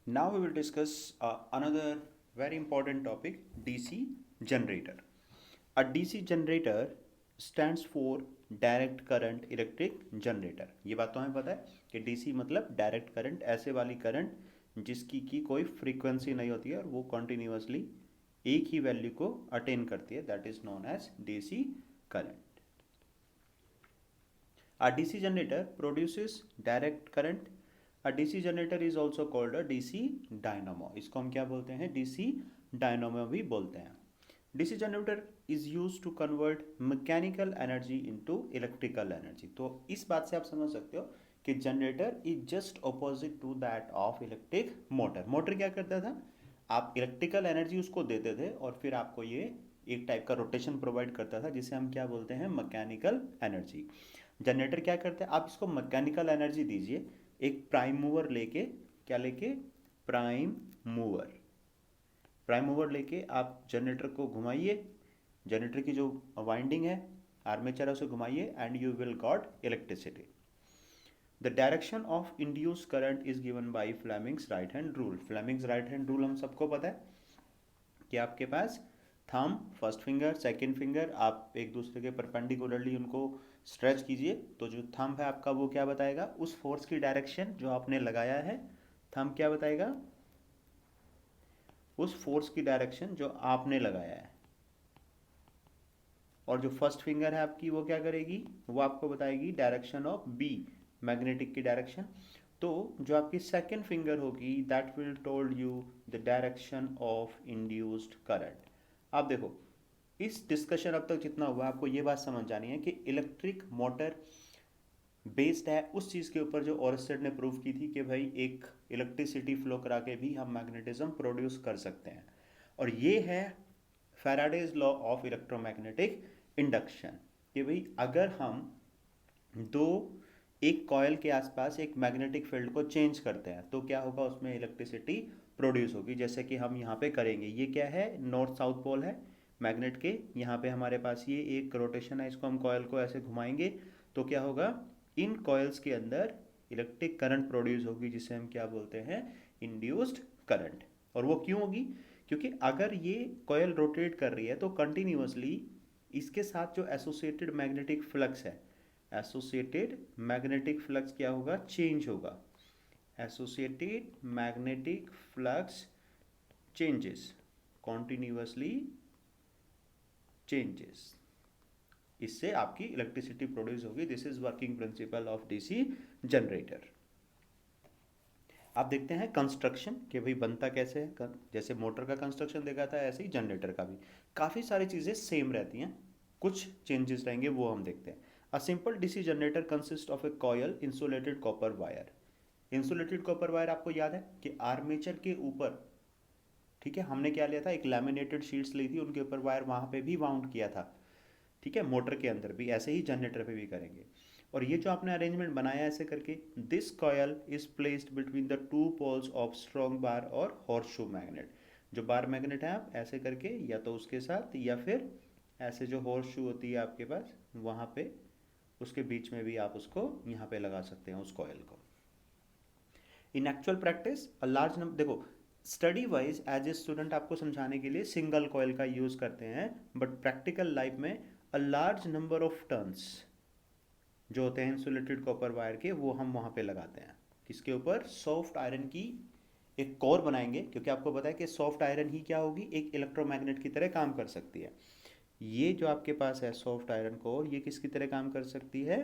Now we will discuss another very important topic, DC generator. A DC generator stands for direct current electric generator. ये बात तो हमें पता है कि डीसी मतलब डायरेक्ट करंट, ऐसे वाली करंट जिसकी की कोई फ्रीक्वेंसी नहीं होती है और वो कंटिन्यूअसली एक ही वैल्यू को अटेन करती है, that is known as DC current. A DC generator produces direct current. A DC generator is also called a DC dynamo. इसको हम क्या बोलते हैं? DC dynamo भी बोलते हैं। DC generator is used to convert mechanical energy into electrical energy. तो इस बात से आप समझ सकते हो कि generator is just opposite to that of electric motor. Motor क्या करता था? आप इलेक्ट्रिकल एनर्जी उसको देते थे और फिर आपको ये एक टाइप का रोटेशन प्रोवाइड करता था, जिसे हम क्या बोलते हैं? Mechanical energy. जनरेटर क्या करते हैं? आप इसको मैकेनिकल एनर्जी दीजिए, एक प्राइम मूवर लेके, क्या लेके? Prime mover. प्राइम मूवर लेके आप जनरेटर को घुमाइए, जनरेटर की जो वाइंडिंग है, आर्मेचर है, उसे घुमाइए and you will got electricity. The direction of induce current is given by Fleming's right hand rule. Fleming's right hand rule हम सबको पता है कि आपके पास thumb, first finger, second finger, आप एक दूसरे के परपेंडिकुलरली उनको स्ट्रेच कीजिए, तो जो थंब है आपका वो क्या बताएगा? उस फोर्स की डायरेक्शन जो आपने लगाया है, थंब क्या बताएगा? उस फोर्स की डायरेक्शन जो आपने लगाया है। और जो फर्स्ट फिंगर है आपकी, वो क्या करेगी? वो आपको बताएगी डायरेक्शन ऑफ बी, मैग्नेटिक की डायरेक्शन। तो जो आपकी सेकंड फिंगर होगी, that will told you the direction of induced current. आप देखो, इस डिस्कशन अब तक जितना हुआ, आपको ये बात समझ जानी है कि इलेक्ट्रिक मोटर बेस्ड है उस चीज़ के ऊपर जो ओरस्टेड ने प्रूव की थी कि भाई एक इलेक्ट्रिसिटी फ्लो करा के भी हम मैग्नेटिज्म प्रोड्यूस कर सकते हैं। और ये है Faraday's law of electromagnetic induction, कि भाई अगर हम दो एक कॉयल के आसपास एक मैग्नेटिक फील्ड को चेंज करते हैं तो क्या होगा? उसमें इलेक्ट्रिसिटी प्रोड्यूस होगी, जैसे कि हम यहाँ पे करेंगे। ये क्या है? नॉर्थ साउथ पोल है मैग्नेट के। यहाँ पे हमारे पास ये एक रोटेशन है, इसको हम कॉयल को ऐसे घुमाएंगे तो क्या होगा? इन कॉयल्स के अंदर इलेक्ट्रिक करंट प्रोड्यूस होगी, जिसे हम क्या बोलते हैं? Induced current. और वो क्यों होगी? क्योंकि अगर ये कॉयल रोटेट कर रही है तो कंटिन्यूअसली इसके साथ जो एसोसिएटेड मैग्नेटिक फ्लक्स है, एसोसिएटेड मैग्नेटिक फ्लक्स क्या होगा? चेंज होगा। Associated magnetic flux changes, continuously changes, इससे आपकी इलेक्ट्रिसिटी प्रोड्यूस होगी। This is working principle of DC generator. आप देखते हैं कंस्ट्रक्शन कि भाई बनता कैसे है। जैसे मोटर का कंस्ट्रक्शन देखा था, ऐसे ही जनरेटर का भी काफ़ी सारी चीज़ें सेम रहती हैं, कुछ चेंजेस रहेंगे, वो हम देखते हैं। A simple DC generator consist of A coil insulated copper wire. Insulated copper wire आपको याद है कि आर्मेचर के ऊपर, ठीक है, हमने क्या लिया था? एक लैमिनेटेड शीट्स ली थी, उनके ऊपर वायर वहाँ पे भी वाउंड किया था। ठीक है, मोटर के अंदर भी ऐसे ही जनरेटर पे भी करेंगे। और ये जो आपने अरेंजमेंट बनाया ऐसे करके, this coil is placed between the two poles of strong bar और हॉर्स शू मैग्नेट। जो बार मैग्नेट है, आप ऐसे करके या तो उसके साथ या फिर ऐसे जो हॉर्स शू होती है आपके पास वहाँ पे, उसके बीच में भी आप उसको यहाँ पे लगा सकते हैं उस कॉयल को। In actual practice a large number, देखो study wise as a student आपको समझाने के लिए सिंगल कॉयल का यूज़ करते हैं, बट प्रैक्टिकल लाइफ में अ लार्ज नंबर ऑफ टर्न्स जो होते हैं इंसुलेटेड कॉपर वायर के, वो हम वहाँ पे लगाते हैं। किसके ऊपर? सॉफ्ट आयरन की एक कोर बनाएंगे, क्योंकि आपको पता है कि सॉफ्ट आयरन ही क्या होगी? एक इलेक्ट्रोमैग्नेट की तरह काम कर सकती है। ये जो आपके पास है सॉफ्ट आयरन कोर, ये किसकी तरह काम कर सकती है?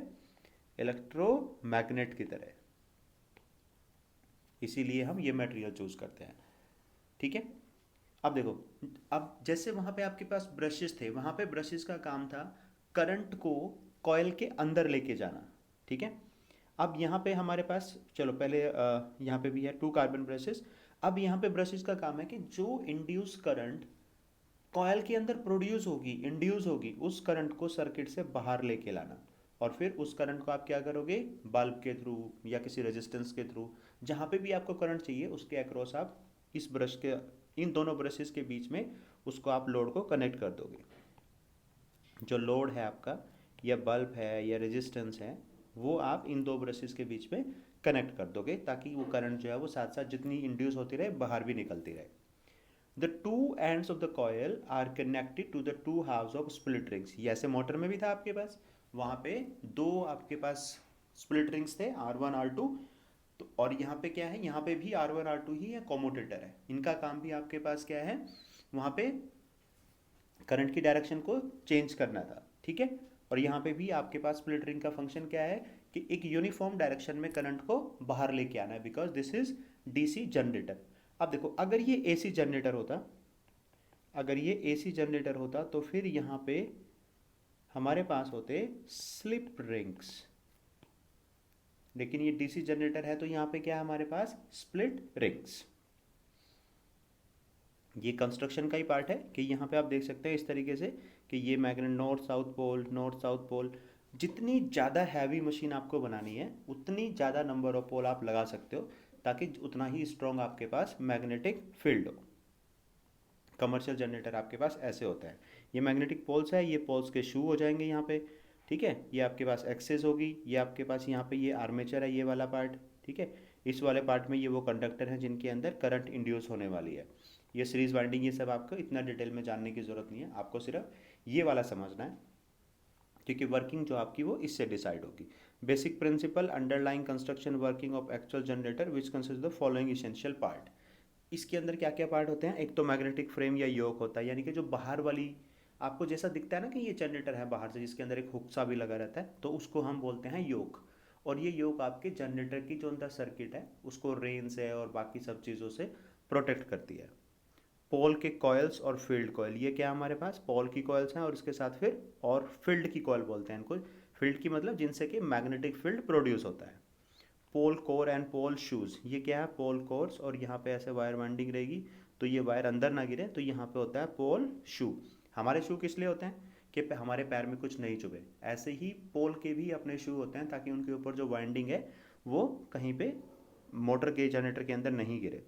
इलेक्ट्रोमैग्नेट की तरह। इसीलिए हम ये मटेरियल चूज करते हैं। ठीक है, अब देखो, अब जैसे वहाँ पे आपके पास ब्रशेस थे, वहाँ पे ब्रशेस का काम था करंट को कॉयल के अंदर लेके जाना। ठीक है, अब यहाँ पे हमारे पास, चलो पहले यहाँ पे भी है 2 कार्बन ब्रशेस। अब यहाँ पे ब्रशेस का काम है कि जो इंड्यूस करंट कॉयल के अंदर प्रोड्यूस होगी, इंड्यूस होगी, उस करंट को सर्किट से बाहर लेके लाना। और फिर उस करंट को आप क्या करोगे? बल्ब के थ्रू या किसी रेजिस्टेंस के थ्रू, जहाँ पे भी आपको करंट चाहिए उसके अक्रॉस आप इस ब्रश के, इन दोनों ब्रशेस के बीच में उसको आप लोड को कनेक्ट कर दोगे। जो लोड है आपका, या बल्ब है या रेजिस्टेंस है, वो आप इन दो ब्रशेस के बीच में कनेक्ट कर दोगे ताकि वो करंट जो है वो साथ साथ जितनी इंड्यूस होती रहे बाहर भी निकलती रहे। The two ends of the coil are connected to the two halves of split rings. ये ऐसे मोटर में भी था आपके पास, वहाँ पे दो आपके पास स्प्लिट रिंग्स थे R1 R2, तो और यहाँ पे क्या है, यहाँ पे भी R1 R2 ही है, कॉम्यूटेटर है। इनका काम भी आपके पास क्या है, वहाँ पे करंट की डायरेक्शन को चेंज करना था, ठीक है। और यहाँ पे भी आपके पास स्प्लिट रिंग का फंक्शन क्या है कि एक यूनिफॉर्म डायरेक्शन में करंट को बाहर लेके आना है, because this is DC generator. अब देखो, अगर ये एसी जनरेटर होता, अगर ये एसी जनरेटर होता तो फिर यहाँ पे हमारे पास होते स्लिप रिंग्स, लेकिन ये डीसी जनरेटर है तो यहाँ पे क्या है हमारे पास, स्प्लिट रिंग्स। ये कंस्ट्रक्शन का ही पार्ट है कि यहाँ पे आप देख सकते हैं इस तरीके से कि ये magnet north south pole, north south pole. जितनी ज़्यादा हैवी मशीन आपको बनानी है उतनी ज़्यादा नंबर ऑफ पोल आप लगा सकते हो, ताकि उतना ही स्ट्रॉन्ग आपके पास मैग्नेटिक फील्ड हो। कमर्शियल जनरेटर आपके पास ऐसे होता है। ये मैग्नेटिक पोल्स है, ये पोल्स के शू हो जाएंगे यहाँ पे, ठीक है। ये आपके पास एक्सेस होगी, ये आपके पास यहाँ पे ये आर्मेचर है, ये वाला पार्ट, ठीक है। इस वाले पार्ट में ये वो कंडक्टर हैं जिनके अंदर करंट इंड्यूस होने वाली है। ये सीरीज वाइंडिंग, ये सब आपको इतना डिटेल में जानने की ज़रूरत नहीं है, आपको सिर्फ ये वाला समझना है, क्योंकि वर्किंग जो आपकी वो इससे डिसाइड होगी। Basic principle underlying construction working of actual generator which consist the following essential part. इसके अंदर क्या क्या पार्ट होते हैं, एक तो मैग्नेटिक फ्रेम या योक होता है, यानी कि जो बाहर वाली आपको जैसा दिखता है ना कि ये जनरेटर है बाहर से जिसके अंदर एक हुक सा भी लगा रहता है, तो उसको हम बोलते हैं योक। और ये योक आपके जनरेटर की जो अंदर सर्किट है उसको रेन से और बाकी सब चीज़ों से प्रोटेक्ट करती है। पोल के कॉयल्स और फील्ड कॉयल, ये क्या हमारे पास पोल की कॉयल्स हैं और इसके साथ फिर और फील्ड की कॉयल बोलते हैं इनको। फील्ड की मतलब जिनसे कि मैग्नेटिक फील्ड प्रोड्यूस होता है। पोल कोर एंड पोल शूज़, ये क्या है पोल कोर्स, और यहाँ पे ऐसे वायर वाइंडिंग रहेगी तो ये वायर अंदर ना गिरे, तो यहाँ पे होता है पोल शू। हमारे शू किस लिए होते हैं कि हमारे पैर में कुछ नहीं चुभे, ऐसे ही पोल के भी अपने शू होते हैं ताकि उनके ऊपर जो वाइंडिंग है वो कहीं पे मोटर के जनरेटर के अंदर नहीं गिरे।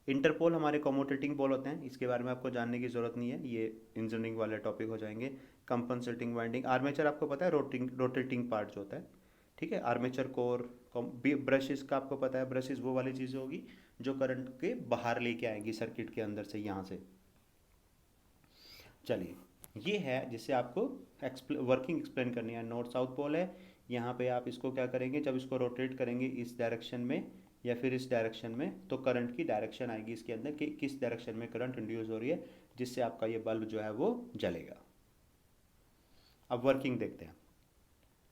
इंटरपोल हमारे कम्यूटेटिंग पोल होते हैं, इसके बारे में आपको जानने की ज़रूरत नहीं है, ये इंजीनियरिंग वाले टॉपिक हो जाएंगे। कंपनसेटिंग वाइंडिंग, आर्मेचर आपको पता है रोटेटिंग पार्ट जो होता है, ठीक है। आर्मेचर कोर, ब्रशेस का आपको पता है, ब्रशेस वो वाली चीज़ें होगी जो करंट के बाहर लेके आएंगी सर्किट के अंदर से यहाँ से। चलिए, ये है जिससे आपको वर्किंग एक्सप्लेन करनी है। नॉर्थ साउथ पोल है, यहाँ पे आप इसको क्या करेंगे, जब इसको रोटेट करेंगे इस डायरेक्शन में या फिर इस डायरेक्शन में, तो करंट की डायरेक्शन आएगी इसके अंदर कि किस डायरेक्शन में करंट इंड्यूस हो रही है, जिससे आपका ये बल्ब जो है वो जलेगा। अब वर्किंग देखते हैं।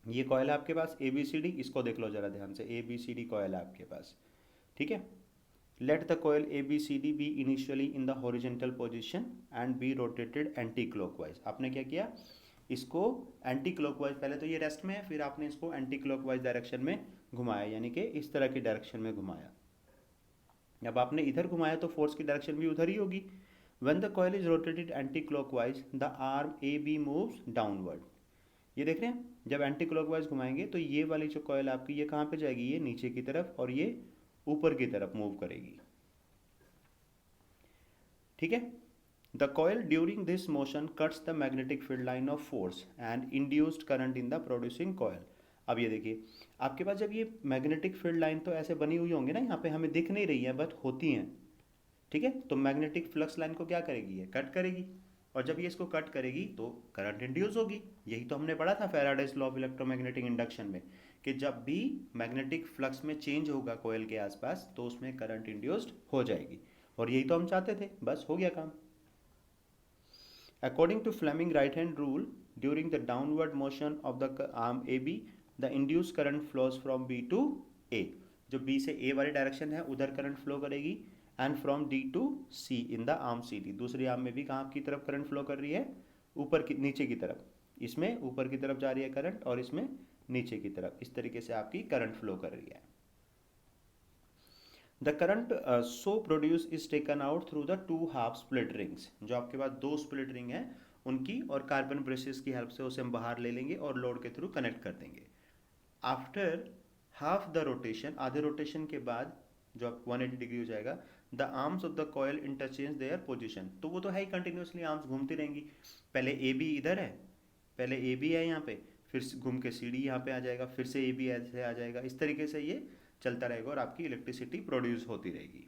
ये कॉयल है आपके पास ABCD, इसको देख लो जरा ध्यान से, ABCD कॉयल है आपके पास, ठीक है। Let the coil ABCD be initially in the horizontal position and be rotated anti clockwise. आपने क्या किया, इसको एंटी क्लॉकवाइज, पहले तो ये रेस्ट में है, फिर आपने इसको एंटी क्लॉकवाइज डायरेक्शन में घुमाया, यानी कि इस तरह की डायरेक्शन में घुमाया। अब आपने इधर घुमाया तो फोर्स की डायरेक्शन भी उधर ही होगी। When the coil is rotated anti clockwise the arm AB moves downward. ये देख रहे हैं, जब एंटी क्लॉकवाइज घुमाएंगे तो ये वाली जो कॉयल आपकी ये कहाँ पे जाएगी, ये नीचे की तरफ, और ये ऊपर की तरफ मूव करेगी, ठीक है। The coil during this motion cuts the magnetic field line of force and induced current in the producing coil. अब ये देखिए, आपके पास जब ये मैग्नेटिक फील्ड लाइन तो ऐसे बनी हुई होंगी ना, यहाँ पे हमें दिख नहीं रही है बट होती हैं, ठीक है। तो मैग्नेटिक फ्लक्स लाइन को क्या करेगी, ये कट करेगी, और जब ये इसको कट करेगी तो करंट इंड्यूस होगी। यही तो हमने पढ़ा था Faraday's law of electromagnetic induction में, कि जब भी मैग्नेटिक फ्लक्स में चेंज होगा कोयल के आसपास तो उसमें करंट इंड्यूस्ड हो जाएगी, और यही तो हम चाहते थे, बस हो गया काम। According to Fleming right hand rule during the downward motion of the arm AB the induce current flows from B to A। जो B से A वाली डायरेक्शन है उधर करंट फ्लो करेगी, and from D to C in the arm CD। दूसरी arm में भी कहाँ की तरफ करंट फ्लो कर रही है, ऊपर की नीचे की तरफ, इसमें ऊपर की तरफ जा रही है करंट और इसमें नीचे की तरफ, इस तरीके से आपकी करंट फ्लो कर रही है। The current so produce is taken out through the two half split rings. जो आपके पास दो स्प्लिट रिंग है उनकी और कार्बन ब्रशेस की हेल्प से उसे हम बाहर ले लेंगे और लोड के थ्रू कनेक्ट कर देंगे। आफ्टर हाफ द रोटेशन, आधे रोटेशन के बाद जो आप 180 डिग्री हो जाएगा, the arms of the coil interchange their position. तो वो तो है ही, कंटिन्यूसली आर्म्स घूमती रहेंगी। पहले AB इधर है, पहले AB है यहाँ पे, फिर घूम के सी डी यहाँ पे आ जाएगा, फिर से ए बी ऐसे आ जाएगा, इस तरीके से ये चलता रहेगा और आपकी इलेक्ट्रिसिटी प्रोड्यूस होती रहेगी।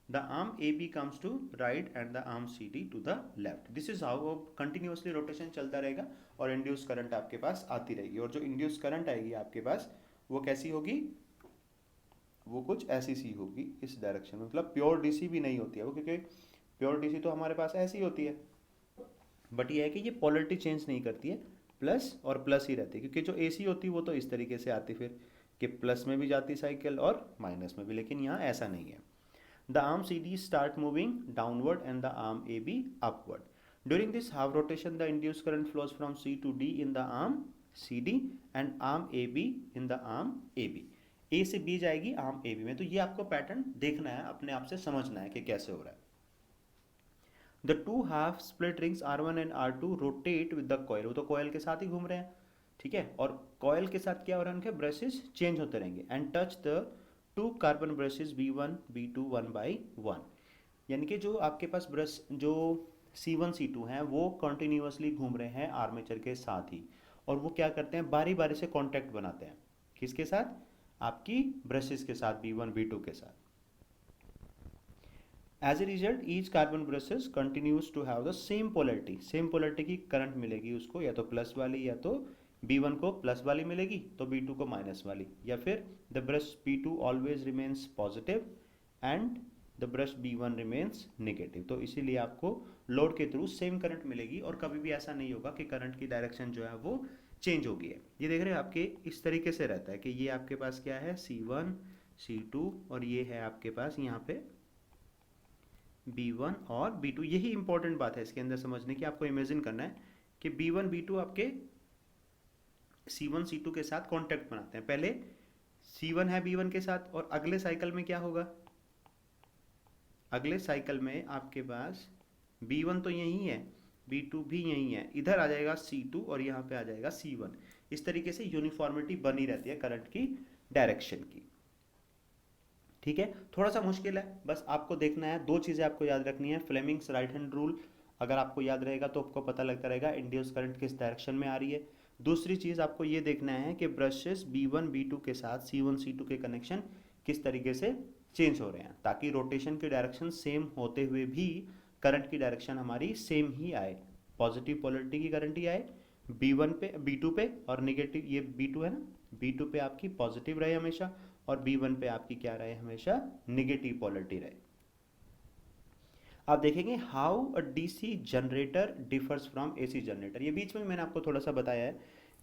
The arm AB comes to right and the arm CD to the left. This is how continuously rotation चलता रहेगा और इंड्यूस करंट आपके पास आती रहेगी। और जो इंड्यूस करंट आएगी आपके पास वो कैसी होगी, वो कुछ ऐसी सी होगी इस डायरेक्शन में, मतलब प्योर डीसी भी नहीं होती है वो, क्योंकि प्योर डीसी तो हमारे पास ऐसी होती है, बट ये है कि ये पोलरिटी चेंज नहीं करती है, प्लस और प्लस ही रहती है। क्योंकि जो एसी होती है वो तो इस तरीके से आती फिर कि प्लस में भी जाती साइकिल और माइनस में भी, लेकिन यहाँ ऐसा नहीं है। The arm CD start moving downward and the arm AB upward. During this half rotation, the induced current flows from C to D in the arm CD and arm AB in the arm AB. A से B जाएगी arm AB में। तो ये आपको pattern देखना है, अपने आप से समझना है कि कैसे हो रहा है। The two half split rings R1 and R2 rotate with the coil. वो तो coil के साथ ही घूम रहे हैं, ठीक है, और coil के साथ क्या हो रहा है, उनके ब्रशेस चेंज होते रहेंगे। And touch the two carbon brushes B1 B2 1 by 1, यानी कि जो आपके पास ब्रश जो C1 C2 हैं वो कंटिन्यूसली घूम रहे हैं आर्मेचर के साथ ही, और वो क्या करते हैं, बारी बारी से कांटेक्ट बनाते हैं। किसके साथ, आपकी ब्रशेस के साथ, B1 B2 के साथ। As a result each carbon brushes continues to have the same polarity, same polarity की करंट मिलेगी उसको, या तो प्लस वाली, या तो B1 को प्लस वाली मिलेगी तो B2 को माइनस वाली, या फिर the brush B2 always remains positive and the brush B1 remains negative. तो इसीलिए आपको लोड के थ्रू सेम करंट मिलेगी और कभी भी ऐसा नहीं होगा कि करंट की डायरेक्शन जो है वो चेंज हो गई है। ये देख रहे हैं आपके इस तरीके से रहता है कि ये आपके पास क्या है, C1 C2 और ये है आपके पास यहाँ पे B1 और B2। यही इंपॉर्टेंट बात है इसके अंदर समझने की, आपको इमेजिन करना है कि B1 B2 आपके C1 C2 के साथ कांटेक्ट बनाते हैं। पहले C1 है B1 के साथ, और अगले साइकिल में क्या होगा, अगले साइकिल में आपके पास B1 तो यही है, B2 भी यही है, इधर आ जाएगा C2 और यहाँ पे आ जाएगा C1। इस तरीके से यूनिफॉर्मिटी बनी रहती है करंट की डायरेक्शन की, ठीक है। थोड़ा सा मुश्किल है, बस आपको देखना है, दो चीज़ें आपको याद रखनी है। फ्लेमिंग्स राइट हैंड रूल अगर आपको याद रहेगा तो आपको पता लगता रहेगा इंड्यूस करंट किस डायरेक्शन में आ रही है। दूसरी चीज़ आपको ये देखना है कि ब्रशेस B1 B2 के साथ C1 C2 के कनेक्शन किस तरीके से चेंज हो रहे हैं, ताकि रोटेशन की डायरेक्शन सेम होते हुए भी करंट की डायरेक्शन हमारी सेम ही आए, पॉजिटिव पोलरिटी की करंट ही आए B1 पे B2 पे, और नेगेटिव, ये B2 है ना, B2 पे आपकी पॉजिटिव रहे हमेशा, और B1 पे आपकी क्या रहे, हमेशा नेगेटिव पोलरिटी रहे। आप देखेंगे how a DC generator differs from AC generator. ये बीच में मैंने आपको थोड़ा सा बताया है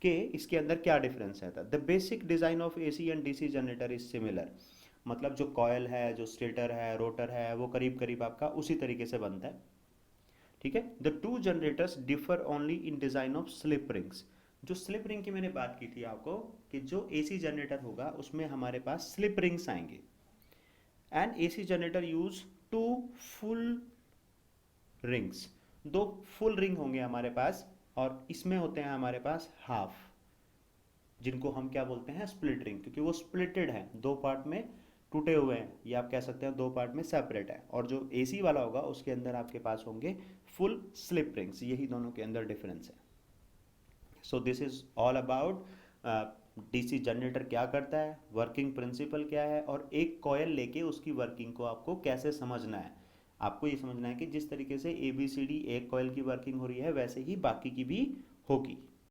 कि इसके अंदर क्या डिफरेंस है। The basic design of AC and DC generator is similar, मतलब जो कॉयल है, जो स्टेटर है, रोटर है, वो करीब करीब आपका उसी तरीके से बनता है, ठीक है। The two generators differ only in design of slip rings. जो स्लिप रिंग की मैंने बात की थी आपको कि जो एसी जनरेटर होगा उसमें हमारे पास स्लिप रिंग्स आएंगे, and AC generator use to full rings, दो फुल रिंग होंगे हमारे पास, और इसमें होते हैं हमारे पास हाफ, जिनको हम क्या बोलते हैं, स्प्लिट रिंग, क्योंकि वो स्प्लिटेड है, दो पार्ट में टूटे हुए हैं, या आप कह सकते हैं दो पार्ट में सेपरेट है। और जो एसी वाला होगा उसके अंदर आपके पास होंगे फुल स्लिप रिंग्स, यही दोनों के अंदर डिफरेंस है। So this is all about DC generator क्या करता है, वर्किंग प्रिंसिपल क्या है, और एक कॉयल लेके उसकी वर्किंग को आपको कैसे समझना है। आपको ये समझना है कि जिस तरीके से ABCD एक कॉयल की वर्किंग हो रही है वैसे ही बाकी की भी होगी।